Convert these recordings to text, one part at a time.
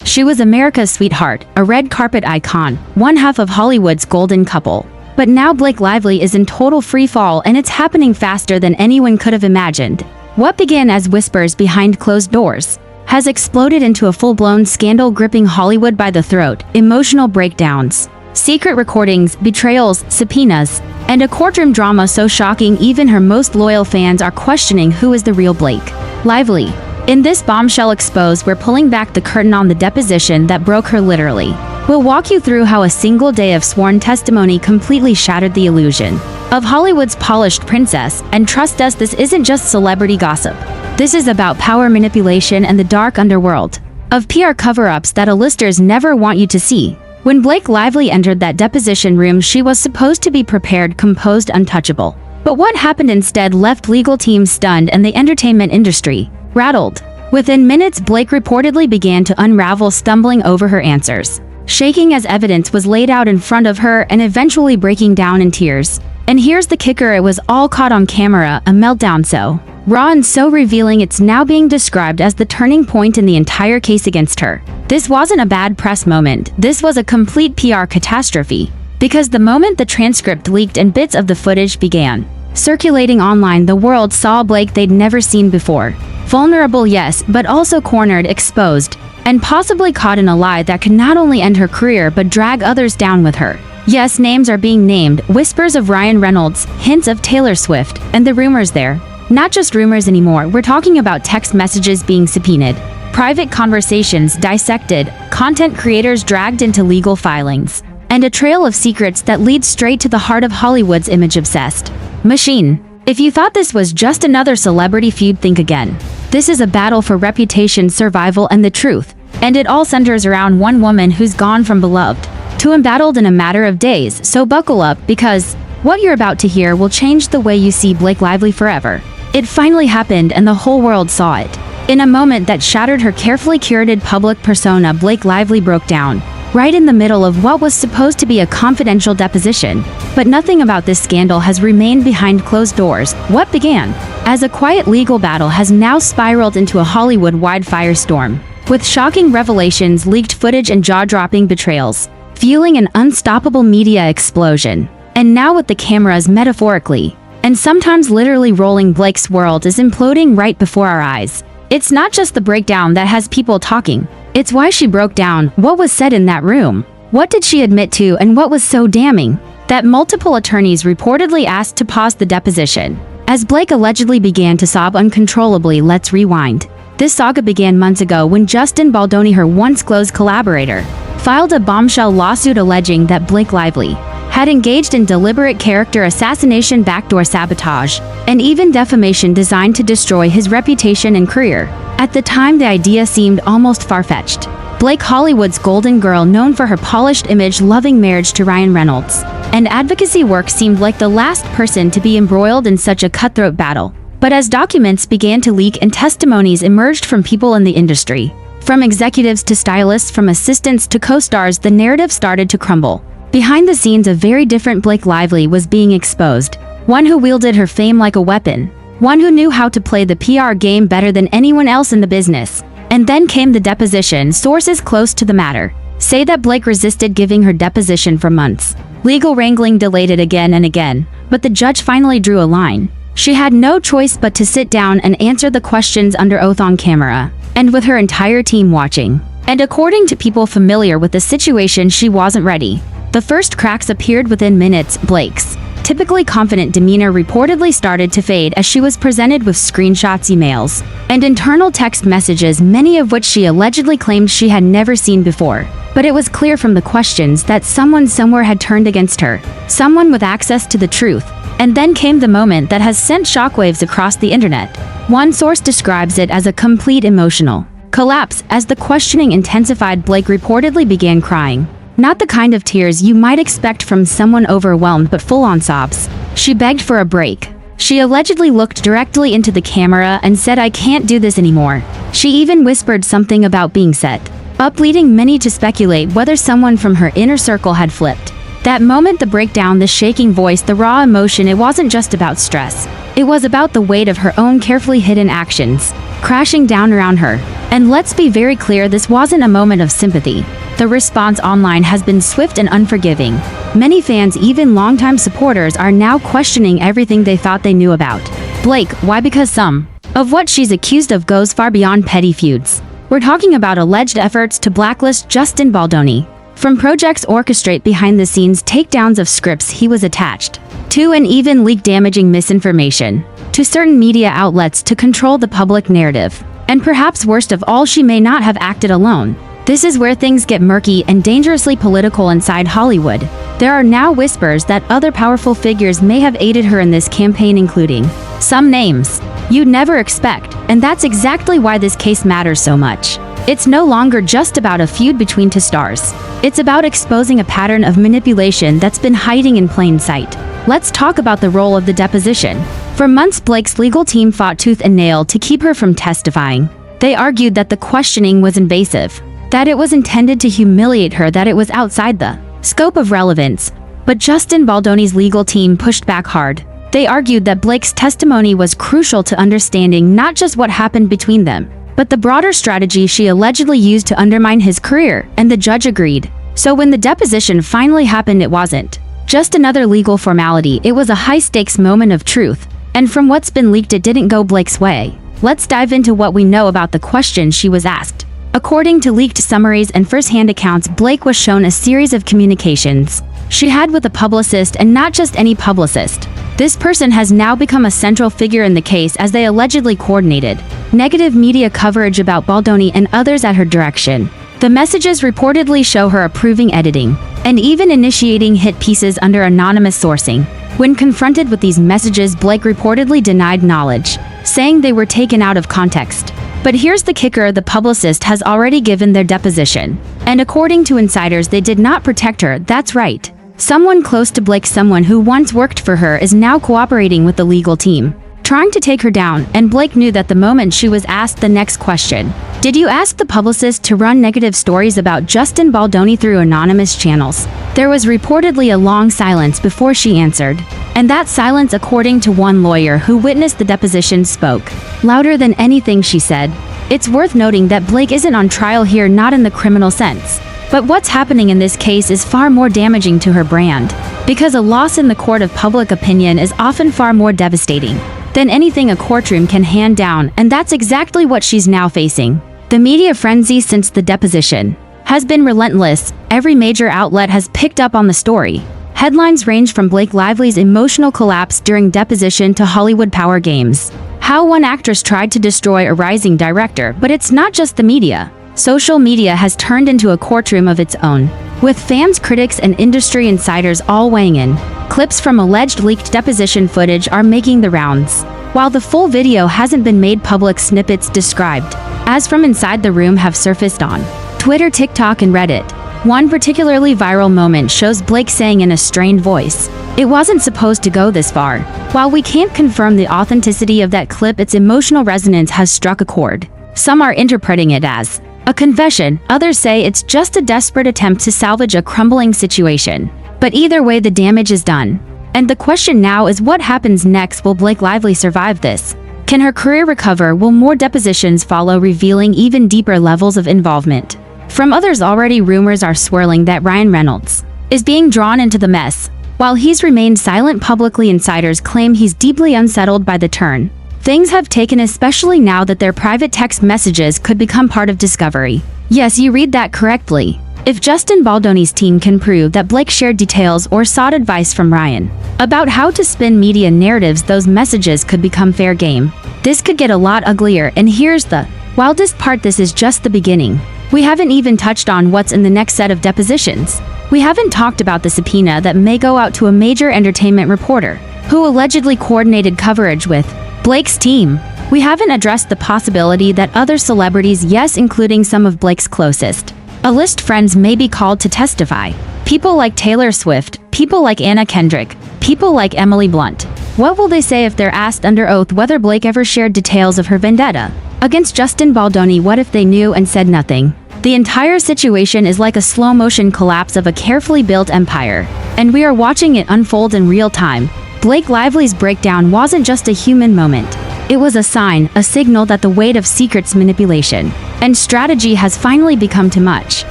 She was America's sweetheart, a red carpet icon, one half of Hollywood's golden couple. But now Blake Lively is in total free fall, and it's happening faster than anyone could have imagined. What began as whispers behind closed doors has exploded into a full-blown scandal gripping Hollywood by the throat, emotional breakdowns, secret recordings, betrayals, subpoenas, and a courtroom drama so shocking even her most loyal fans are questioning who is the real Blake Lively. In this bombshell expose, we're pulling back the curtain on the deposition that broke her literally. We'll walk you through how a single day of sworn testimony completely shattered the illusion of Hollywood's polished princess, and trust us, this isn't just celebrity gossip. This is about power manipulation and the dark underworld of PR cover-ups that A-listers never want you to see. When Blake Lively entered that deposition room, she was supposed to be prepared, composed, untouchable. But what happened instead left legal teams stunned and the entertainment industry rattled. Within minutes, Blake reportedly began to unravel, stumbling over her answers, shaking as evidence was laid out in front of her, and eventually breaking down in tears. And here's the kicker, it was all caught on camera, a meltdown so raw and so revealing it's now being described as the turning point in the entire case against her. This wasn't a bad press moment, this was a complete PR catastrophe. Because the moment the transcript leaked and bits of the footage began circulating online, the world saw Blake they'd never seen before. Vulnerable, yes, but also cornered, exposed, and possibly caught in a lie that could not only end her career but drag others down with her. Yes, names are being named, whispers of Ryan Reynolds, hints of Taylor Swift, and the rumors there. Not just rumors anymore, we're talking about text messages being subpoenaed, private conversations dissected, content creators dragged into legal filings, and a trail of secrets that leads straight to the heart of Hollywood's image-obsessed machine. If you thought this was just another celebrity feud, think again. This is a battle for reputation, survival, and the truth. And it all centers around one woman who's gone from beloved to embattled in a matter of days. So buckle up, because what you're about to hear will change the way you see Blake Lively forever. It finally happened, and the whole world saw it. In a moment that shattered her carefully curated public persona, Blake Lively broke down, right in the middle of what was supposed to be a confidential deposition. But nothing about this scandal has remained behind closed doors. What began as a quiet legal battle has now spiraled into a Hollywood-wide firestorm, with shocking revelations, leaked footage, and jaw-dropping betrayals, fueling an unstoppable media explosion. And now, with the cameras metaphorically and sometimes literally rolling, Blake's world is imploding right before our eyes. It's not just the breakdown that has people talking. It's why she broke down, what was said in that room, what did she admit to, and what was so damning that multiple attorneys reportedly asked to pause the deposition as Blake allegedly began to sob uncontrollably. Let's rewind. This saga began months ago when Justin Baldoni, her once close collaborator, filed a bombshell lawsuit alleging that Blake Lively had engaged in deliberate character assassination, backdoor sabotage, and even defamation designed to destroy his reputation and career. At the time, the idea seemed almost far-fetched. Blake, Hollywood's golden girl known for her polished image, loving marriage to Ryan Reynolds, and advocacy work, seemed like the last person to be embroiled in such a cutthroat battle. But as documents began to leak and testimonies emerged from people in the industry, from executives to stylists, from assistants to co-stars, the narrative started to crumble. Behind the scenes, a very different Blake Lively was being exposed, one who wielded her fame like a weapon, one who knew how to play the PR game better than anyone else in the business. And then came the deposition. Sources close to the matter say that Blake resisted giving her deposition for months. Legal wrangling delayed it again and again, but the judge finally drew a line. She had no choice but to sit down and answer the questions under oath on camera, and with her entire team watching. And according to people familiar with the situation, she wasn't ready. The first cracks appeared within minutes. Blake's typically confident demeanor reportedly started to fade as she was presented with screenshots, emails, and internal text messages, many of which she allegedly claimed she had never seen before. But it was clear from the questions that someone somewhere had turned against her, someone with access to the truth. And then came the moment that has sent shockwaves across the internet. One source describes it as a complete emotional collapse. As the questioning intensified, Blake reportedly began crying. Not the kind of tears you might expect from someone overwhelmed, but full-on sobs. She begged for a break. She allegedly looked directly into the camera and said, "I can't do this anymore." She even whispered something about being set up, leading many to speculate whether someone from her inner circle had flipped. That moment, the breakdown, the shaking voice, the raw emotion, it wasn't just about stress. It was about the weight of her own carefully hidden actions, crashing down around her. And let's be very clear, this wasn't a moment of sympathy. The response online has been swift and unforgiving. Many fans, even longtime supporters, are now questioning everything they thought they knew about Blake. Why? Because some of what she's accused of goes far beyond petty feuds. We're talking about alleged efforts to blacklist Justin Baldoni, from projects orchestrate behind-the-scenes takedowns of scripts he was attached to, and even leak damaging misinformation to certain media outlets to control the public narrative. And perhaps worst of all, she may not have acted alone. This is where things get murky and dangerously political inside Hollywood. There are now whispers that other powerful figures may have aided her in this campaign, including some names you'd never expect. And that's exactly why this case matters so much. It's no longer just about a feud between two stars. It's about exposing a pattern of manipulation that's been hiding in plain sight. Let's talk about the role of the deposition. For months, Blake's legal team fought tooth and nail to keep her from testifying. They argued that the questioning was invasive, that it was intended to humiliate her, that it was outside the scope of relevance. But Justin Baldoni's legal team pushed back hard. They argued that Blake's testimony was crucial to understanding not just what happened between them, but the broader strategy she allegedly used to undermine his career, and the judge agreed. So when the deposition finally happened, it wasn't just another legal formality, it was a high-stakes moment of truth. And from what's been leaked, it didn't go Blake's way. Let's dive into what we know about the questions she was asked. According to leaked summaries and first-hand accounts, Blake was shown a series of communications she had with a publicist, and not just any publicist. This person has now become a central figure in the case, as they allegedly coordinated negative media coverage about Baldoni and others at her direction. The messages reportedly show her approving editing and even initiating hit pieces under anonymous sourcing. When confronted with these messages, Blake reportedly denied knowledge, saying they were taken out of context. But here's the kicker: the publicist has already given their deposition. And according to insiders, they did not protect her. That's right. Someone close to Blake, someone who once worked for her, is now cooperating with the legal team, trying to take her down. And Blake knew that the moment she was asked the next question, "Did you ask the publicist to run negative stories about Justin Baldoni through anonymous channels?" there was reportedly a long silence before she answered. And that silence, according to one lawyer who witnessed the deposition, spoke louder than anything she said. It's worth noting that Blake isn't on trial here, not in the criminal sense. But what's happening in this case is far more damaging to her brand, because a loss in the court of public opinion is often far more devastating than anything a courtroom can hand down, and that's exactly what she's now facing. The media frenzy since the deposition has been relentless. Every major outlet has picked up on the story. Headlines range from Blake Lively's emotional collapse during deposition to Hollywood power games, how one actress tried to destroy a rising director. But it's not just the media. Social media has turned into a courtroom of its own, with fans, critics, and industry insiders all weighing in. Clips from alleged leaked deposition footage are making the rounds. While the full video hasn't been made public, snippets described as from inside the room have surfaced on Twitter, TikTok, and Reddit. One particularly viral moment shows Blake saying in a strained voice, "It wasn't supposed to go this far." While we can't confirm the authenticity of that clip, its emotional resonance has struck a chord. Some are interpreting it as a confession, others say it's just a desperate attempt to salvage a crumbling situation. But either way, the damage is done. And the question now is, what happens next? Will Blake Lively survive this? Can her career recover? Will more depositions follow, revealing even deeper levels of involvement from others? Already, rumors are swirling that Ryan Reynolds is being drawn into the mess. While he's remained silent publicly, insiders claim he's deeply unsettled by the turn things have taken, especially now that their private text messages could become part of discovery. Yes, you read that correctly. If Justin Baldoni's team can prove that Blake shared details or sought advice from Ryan about how to spin media narratives, those messages could become fair game. This could get a lot uglier, and here's the wildest part: this is just the beginning. We haven't even touched on what's in the next set of depositions. We haven't talked about the subpoena that may go out to a major entertainment reporter who allegedly coordinated coverage with Blake's team. We haven't addressed the possibility that other celebrities, yes, including some of Blake's closest A-list friends, may be called to testify. People like Taylor Swift, people like Anna Kendrick, people like Emily Blunt. What will they say if they're asked under oath whether Blake ever shared details of her vendetta against Justin Baldoni? What if they knew and said nothing? The entire situation is like a slow-motion collapse of a carefully built empire, and we are watching it unfold in real time. Blake Lively's breakdown wasn't just a human moment. It was a sign, a signal that the weight of secrets, manipulation, and strategy has finally become too much.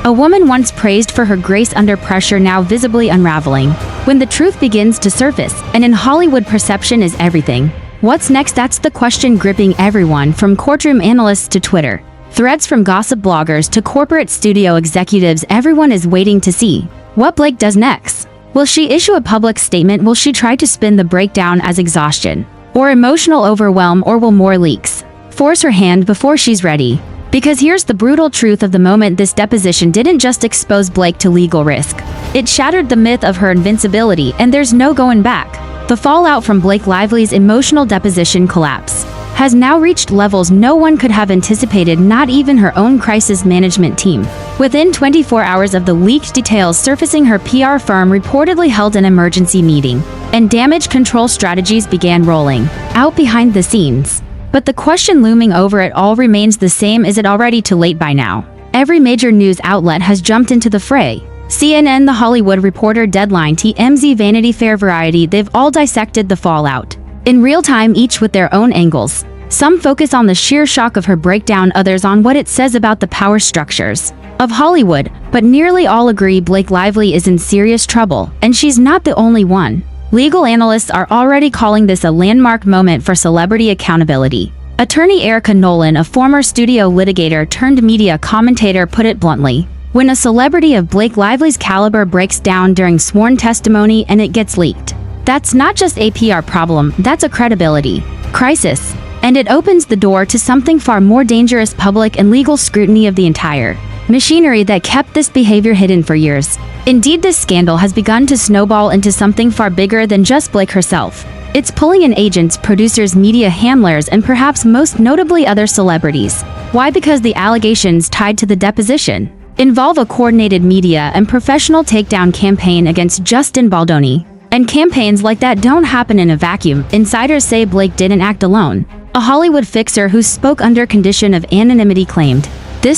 A woman once praised for her grace under pressure, now visibly unraveling. When the truth begins to surface, and in Hollywood, perception is everything. What's next? That's the question gripping everyone, from courtroom analysts to Twitter threads, from gossip bloggers to corporate studio executives. Everyone is waiting to see what Blake does next. Will she issue a public statement? Will she try to spin the breakdown as exhaustion or emotional overwhelm, or will more leaks force her hand before she's ready? Because here's the brutal truth of the moment: this deposition didn't just expose Blake to legal risk. It shattered the myth of her invincibility, and there's no going back. The fallout from Blake Lively's emotional deposition collapse has now reached levels no one could have anticipated, not even her own crisis management team. Within 24 hours of the leaked details surfacing, her PR firm reportedly held an emergency meeting, and damage control strategies began rolling out behind the scenes. But the question looming over it all remains the same: is it already too late by now? Every major news outlet has jumped into the fray. CNN, The Hollywood Reporter, Deadline, TMZ, Vanity Fair, Variety, they've all dissected the fallout in real time, each with their own angles. Some focus on the sheer shock of her breakdown, others on what it says about the power structures of Hollywood, but nearly all agree Blake Lively is in serious trouble, and she's not the only one. Legal analysts are already calling this a landmark moment for celebrity accountability. Attorney Erica Nolan, a former studio litigator turned media commentator, put it bluntly: when a celebrity of Blake Lively's caliber breaks down during sworn testimony and it gets leaked, that's not just a PR problem, that's a credibility crisis. And it opens the door to something far more dangerous: public and legal scrutiny of the entire machinery that kept this behavior hidden for years. Indeed, this scandal has begun to snowball into something far bigger than just Blake herself. It's pulling in agents, producers, media handlers, and perhaps most notably other celebrities. Why? Because the allegations tied to the deposition involve a coordinated media and professional takedown campaign against Justin Baldoni. And campaigns like that don't happen in a vacuum. Insiders say Blake didn't act alone. A Hollywood fixer who spoke under condition of anonymity claimed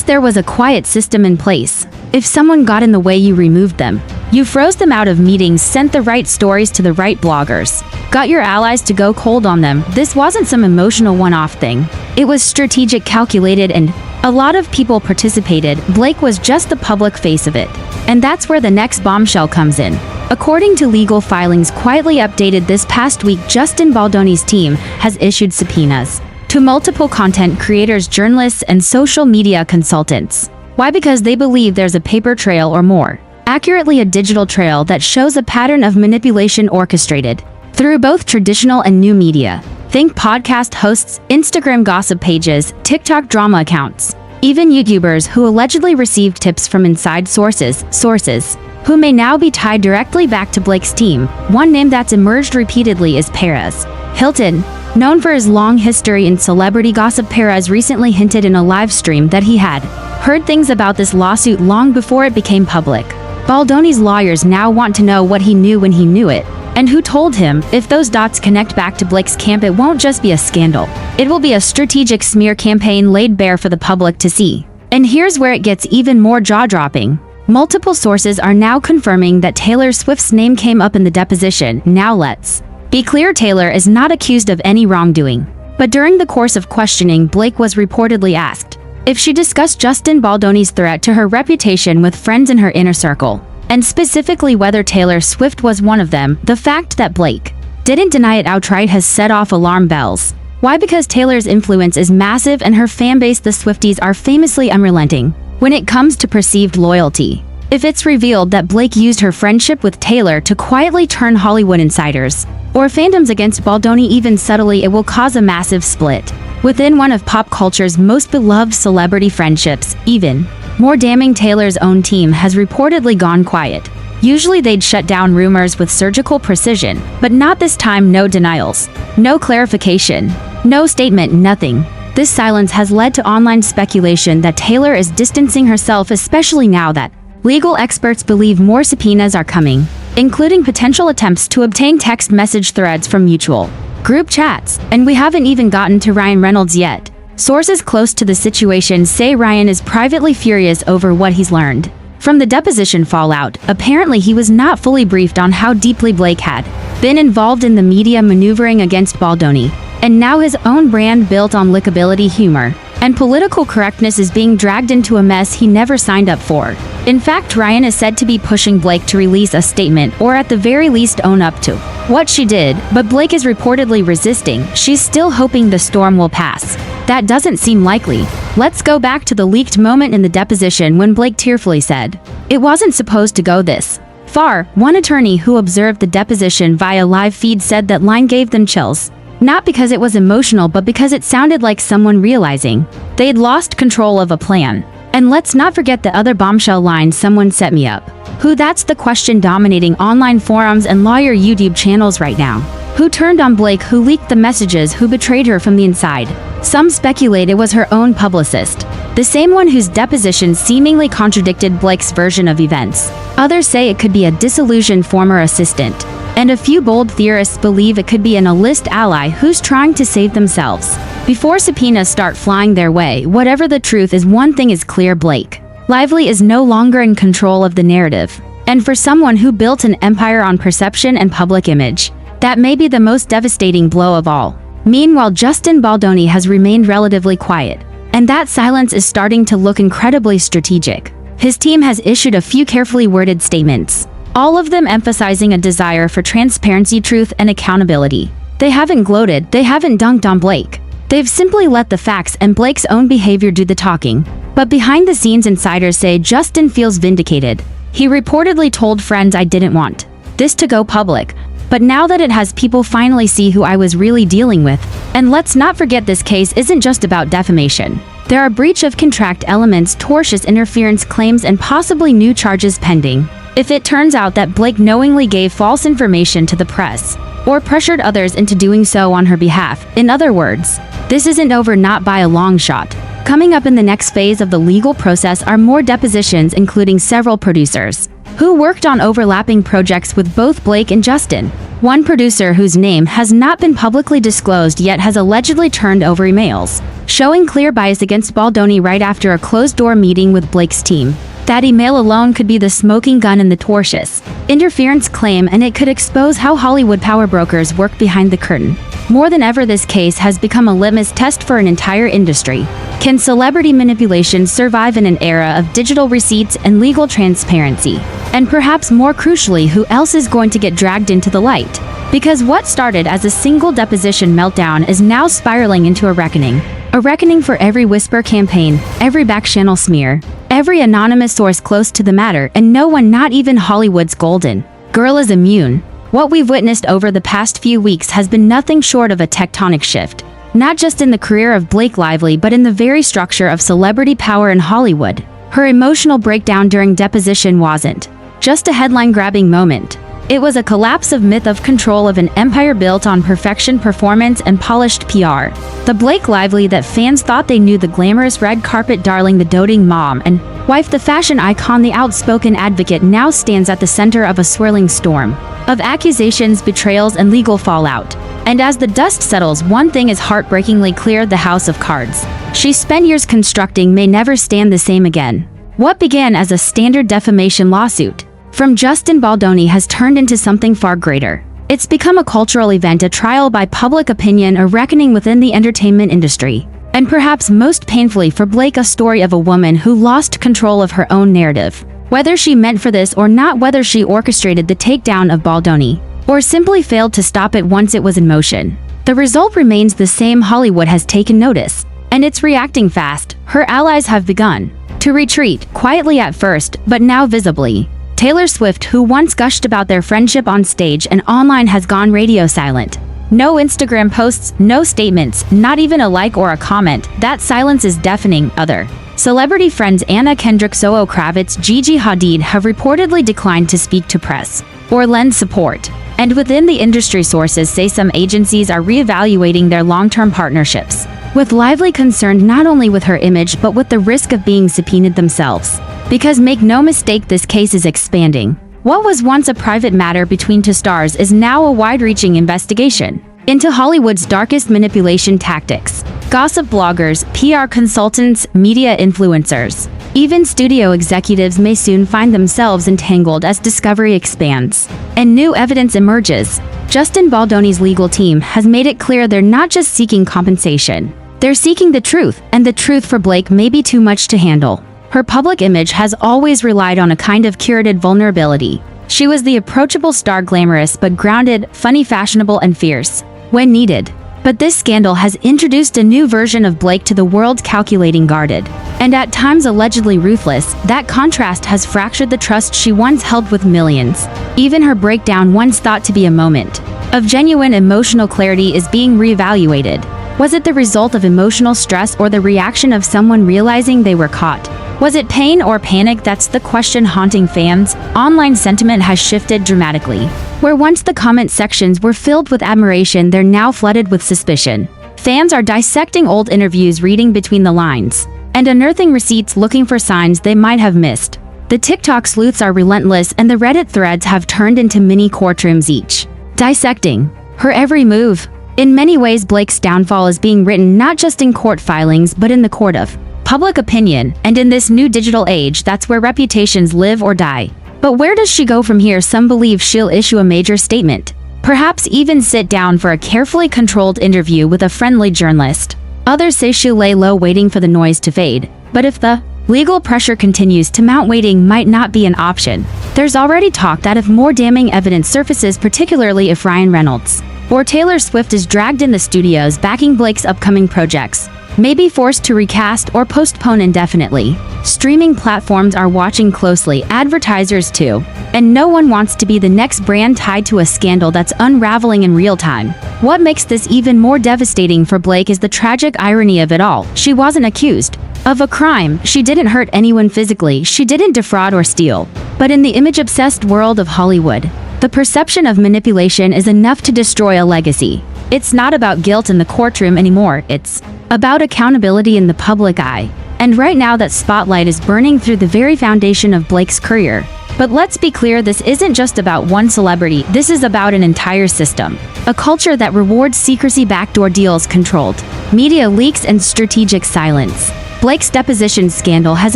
there was a quiet system in place. If someone got in the way, you removed them. You froze them out of meetings, sent the right stories to the right bloggers, got your allies to go cold on them. This wasn't some emotional one-off thing. It was strategic, calculated, and a lot of people participated. Blake was just the public face of it. And that's where the next bombshell comes in. According to legal filings quietly updated this past week, Justin Baldoni's team has issued subpoenas to multiple content creators, journalists, and social media consultants. Why? Because they believe there's a paper trail, or more accurately, a digital trail, that shows a pattern of manipulation orchestrated through both traditional and new media. Think podcast hosts, Instagram gossip pages, TikTok drama accounts, even YouTubers who allegedly received tips from inside sources who may now be tied directly back to Blake's team. One name that's emerged repeatedly is Perez Hilton. Known for his long history in celebrity gossip, Perez recently hinted in a live stream that he had heard things about this lawsuit long before it became public. Baldoni's lawyers now want to know what he knew when he knew it, and who told him. If those dots connect back to Blake's camp, it won't just be a scandal. It will be a strategic smear campaign laid bare for the public to see. And here's where it gets even more jaw-dropping. Multiple sources are now confirming that Taylor Swift's name came up in the deposition. Now let's be clear, Taylor is not accused of any wrongdoing. But during the course of questioning, Blake was reportedly asked if she discussed Justin Baldoni's threat to her reputation with friends in her inner circle, and specifically whether Taylor Swift was one of them. The fact that Blake didn't deny it outright has set off alarm bells. Why? Because Taylor's influence is massive, and her fanbase, the Swifties, are famously unrelenting when it comes to perceived loyalty. If it's revealed that Blake used her friendship with Taylor to quietly turn Hollywood insiders or fandoms against Baldoni, even subtly, it will cause a massive split within one of pop culture's most beloved celebrity friendships. Even more damning, Taylor's own team has reportedly gone quiet. Usually they'd shut down rumors with surgical precision, but not this time. No denials, no clarification, no statement, nothing. This silence has led to online speculation that Taylor is distancing herself, especially now that legal experts believe more subpoenas are coming, including potential attempts to obtain text message threads from mutual group chats. And we haven't even gotten to Ryan Reynolds yet. Sources close to the situation say Ryan is privately furious over what he's learned From the deposition fallout, apparently he was not fully briefed on how deeply Blake had been involved in the media maneuvering against Baldoni, and now his own brand built on likability, humor, and political correctness is being dragged into a mess he never signed up for. In fact, Ryan is said to be pushing Blake to release a statement or at the very least own up to what she did, but Blake is reportedly resisting. She's still hoping the storm will pass. That doesn't seem likely. Let's go back to the leaked moment in the deposition when Blake tearfully said, "It wasn't supposed to go this far." One attorney who observed the deposition via live feed said that line gave them chills. Not because it was emotional, but because it sounded like someone realizing they'd lost control of a plan. And let's not forget the other bombshell line, "Someone set me up." Who? That's the question dominating online forums and lawyer YouTube channels right now. Who turned on Blake? Who leaked the messages? Who betrayed her from the inside? Some speculate it was her own publicist, the same one whose deposition seemingly contradicted Blake's version of events. Others say it could be a disillusioned former assistant. And a few bold theorists believe it could be an A-list ally who's trying to save themselves before subpoenas start flying their way. Whatever the truth is, one thing is clear: Blake Lively is no longer in control of the narrative. And for someone who built an empire on perception and public image, that may be the most devastating blow of all. Meanwhile, Justin Baldoni has remained relatively quiet, and that silence is starting to look incredibly strategic. His team has issued a few carefully worded statements, all of them emphasizing a desire for transparency, truth, and accountability. They haven't gloated, they haven't dunked on Blake. They've simply let the facts and Blake's own behavior do the talking. But behind the scenes, insiders say Justin feels vindicated. He reportedly told friends, "I didn't want this to go public, but now that it has, people finally see who I was really dealing with." And let's not forget, this case isn't just about defamation. There are breach of contract elements, tortious interference claims, and possibly new charges pending. If it turns out that Blake knowingly gave false information to the press, or pressured others into doing so on her behalf, in other words, this isn't over, not by a long shot. Coming up in the next phase of the legal process are more depositions, including several producers who worked on overlapping projects with both Blake and Justin. One producer, whose name has not been publicly disclosed yet, has allegedly turned over emails showing clear bias against Baldoni right after a closed-door meeting with Blake's team. That email alone could be the smoking gun in the tortious interference claim, and it could expose how Hollywood power brokers work behind the curtain. More than ever, this case has become a litmus test for an entire industry. Can celebrity manipulation survive in an era of digital receipts and legal transparency? And perhaps more crucially, who else is going to get dragged into the light? Because what started as a single deposition meltdown is now spiraling into a reckoning. A reckoning for every whisper campaign, every back-channel smear, every anonymous source close to the matter, and no one, not even Hollywood's golden girl, is immune. What we've witnessed over the past few weeks has been nothing short of a tectonic shift. Not just in the career of Blake Lively, but in the very structure of celebrity power in Hollywood. Her emotional breakdown during deposition wasn't just a headline-grabbing moment. It was a collapse of myth, of control of an empire built on perfection, performance, and polished PR. The Blake Lively that fans thought they knew, the glamorous red carpet darling, the doting mom and wife, the fashion icon, the outspoken advocate, now stands at the center of a swirling storm of accusations, betrayals, and legal fallout. And as the dust settles, one thing is heartbreakingly clear: the house of cards she spent years constructing may never stand the same again. What began as a standard defamation lawsuit from Justin Baldoni has turned into something far greater. It's become a cultural event, a trial by public opinion, a reckoning within the entertainment industry. And perhaps most painfully for Blake, a story of a woman who lost control of her own narrative. Whether she meant for this or not, whether she orchestrated the takedown of Baldoni, or simply failed to stop it once it was in motion, the result remains the same. Hollywood has taken notice, and it's reacting fast. Her allies have begun to retreat, quietly at first, but now visibly. Taylor Swift, who once gushed about their friendship on stage and online, has gone radio silent. No Instagram posts, no statements, not even a like or a comment. That silence is deafening. Other celebrity friends, Anna Kendrick, Zoe Kravitz, Gigi Hadid, have reportedly declined to speak to press or lend support. And within the industry, sources say some agencies are reevaluating their long-term partnerships, with Lively concerned not only with her image but with the risk of being subpoenaed themselves. Because make no mistake, this case is expanding. What was once a private matter between two stars is now a wide-reaching investigation into Hollywood's darkest manipulation tactics. Gossip bloggers, PR consultants, media influencers, Even studio executives may soon find themselves entangled as discovery expands and new evidence emerges. Justin Baldoni's legal team has made it clear they're not just seeking compensation. They're seeking the truth, and the truth for Blake may be too much to handle. Her public image has always relied on a kind of curated vulnerability. She was the approachable star, glamorous but grounded, funny, fashionable, and fierce when needed. But this scandal has introduced a new version of Blake to the world, calculating, guarded, and at times allegedly ruthless. That contrast has fractured the trust she once held with millions. Even her breakdown, once thought to be a moment of genuine emotional clarity, is being reevaluated. Was it the result of emotional stress or the reaction of someone realizing they were caught? Was it pain or panic? That's the question haunting fans. Online sentiment has shifted dramatically. Where once the comment sections were filled with admiration, they're now flooded with suspicion. Fans are dissecting old interviews, reading between the lines, and unearthing receipts, looking for signs they might have missed. The TikTok sleuths are relentless, and the Reddit threads have turned into mini courtrooms, each dissecting her every move. In many ways, Blake's downfall is being written not just in court filings but in the court of public opinion, and in this new digital age, that's where reputations live or die. But where does she go from here? Some believe she'll issue a major statement, perhaps even sit down for a carefully controlled interview with a friendly journalist. Others say she'll lay low, waiting for the noise to fade. But if the legal pressure continues to mount, waiting might not be an option. There's already talk that if more damning evidence surfaces, particularly if Ryan Reynolds or Taylor Swift is dragged in, the studios backing Blake's upcoming projects may be forced to recast or postpone indefinitely. Streaming platforms are watching closely, advertisers too, and no one wants to be the next brand tied to a scandal that's unraveling in real time. What makes this even more devastating for Blake is the tragic irony of it all. She wasn't accused of a crime. She didn't hurt anyone physically. She didn't defraud or steal. But in the image-obsessed world of Hollywood, the perception of manipulation is enough to destroy a legacy. It's not about guilt in the courtroom anymore. It's about accountability in the public eye. And right now, that spotlight is burning through the very foundation of Blake's career. But let's be clear, this isn't just about one celebrity. This is about an entire system. A culture that rewards secrecy, backdoor deals, controlled media leaks, and strategic silence. Blake's deposition scandal has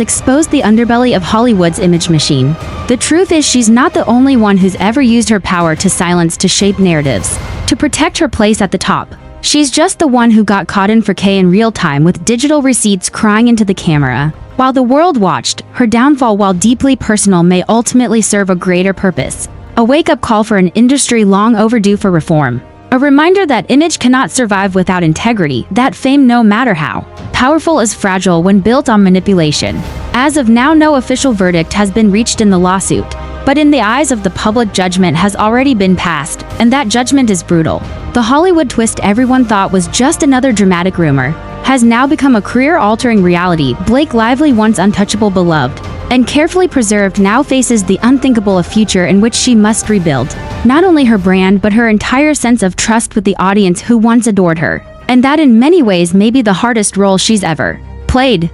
exposed the underbelly of Hollywood's image machine. The truth is, she's not the only one who's ever used her power to silence, to shape narratives, to protect her place at the top. She's just the one who got caught in 4K in real time, with digital receipts crying into the camera. While the world watched, her downfall, while deeply personal, may ultimately serve a greater purpose. A wake-up call for an industry long overdue for reform. A reminder that image cannot survive without integrity, that fame, no matter how powerful, is fragile when built on manipulation. As of now, no official verdict has been reached in the lawsuit, but in the eyes of the public, judgment has already been passed, and that judgment is brutal. The Hollywood twist everyone thought was just another dramatic rumor has now become a career-altering reality. Blake Lively, once untouchable, beloved, and carefully preserved, now faces the unthinkable, a future in which she must rebuild not only her brand but her entire sense of trust with the audience who once adored her. And that, in many ways, may be the hardest role she's ever played.